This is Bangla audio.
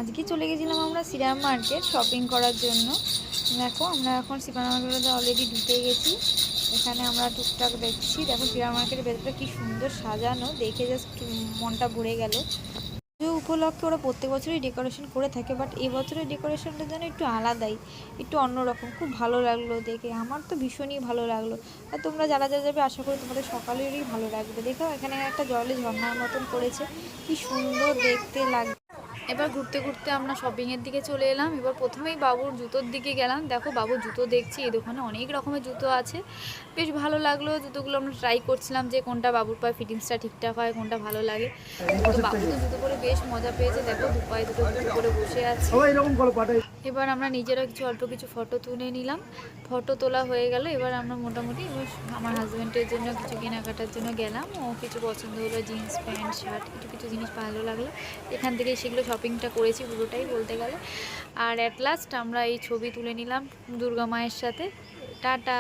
আজকে চলে গেছিলাম আমরা শ্রীরাম মার্কেট শপিং করার জন্য। দেখো আমরা এখন শ্রীরাম মার্কেটে অলরেডি ঢুকে গেছি। এখানে আমরা টুকটাক দেখছি। দেখো শ্রীরাম মার্কেটের ভেতরটা কি সুন্দর সাজানো, দেখে জাস্ট মনটা ভরে গেল। পুজো উপলক্ষে ওরা প্রত্যেক বছরই ডেকোরেশন করে থাকে, বাট এবছরের ডেকোরেশনটা যেন একটু আলাদাই, একটু অন্যরকম। খুব ভালো লাগলো দেখে, আমার তো ভীষণই ভালো লাগলো। আর তোমরা যারা যারা যাবে আশা করি তোমাদের সকালেরই ভালো লাগবে। দেখো এখানে একটা জলে ঝর্ণার মতন করেছে, কি সুন্দর দেখতে লাগে। এবার ঘুরতে ঘুরতে আমরা শপিংয়ের দিকে চলে এলাম। এবার প্রথমেই বাবুর জুতোর দিকে গেলাম। দেখো বাবুর জুতো দেখছি, এই দোকানে অনেক রকমের জুতো আছে, বেশ ভালো লাগলো। জুতোগুলো আমরা ট্রাই করছিলাম যে কোনটা বাবুর পায়ে ফিটিংসটা ঠিকঠাক হয়, কোনটা ভালো লাগে। তো বাবু তো জুতো পরে বেশ মজা পেয়েছে। দেখো দু পায়ে দুটো জুতো পরে বসে আছে। এবার আমরা নিজেরা অল্প কিছু ফটো তুলে নিলাম। ফটো তোলা হয়ে গেল। এবার আমরা মোটামুটি আমার হাজব্যান্ডের জন্য কিছু কেনাকাটার জন্য গেলাম। ও কিছু পছন্দ হলো, জিন্স প্যান্ট শার্ট, কিছু কিছু জিনিস ভালো লাগলো। এখান থেকে সেগুলো শপিংটা করেছি পুরোটাই বলতে গেলে। আর অ্যাট লাস্ট আমরা এই ছবি তুলে নিলাম দুর্গা মায়ের সাথে। টাটা।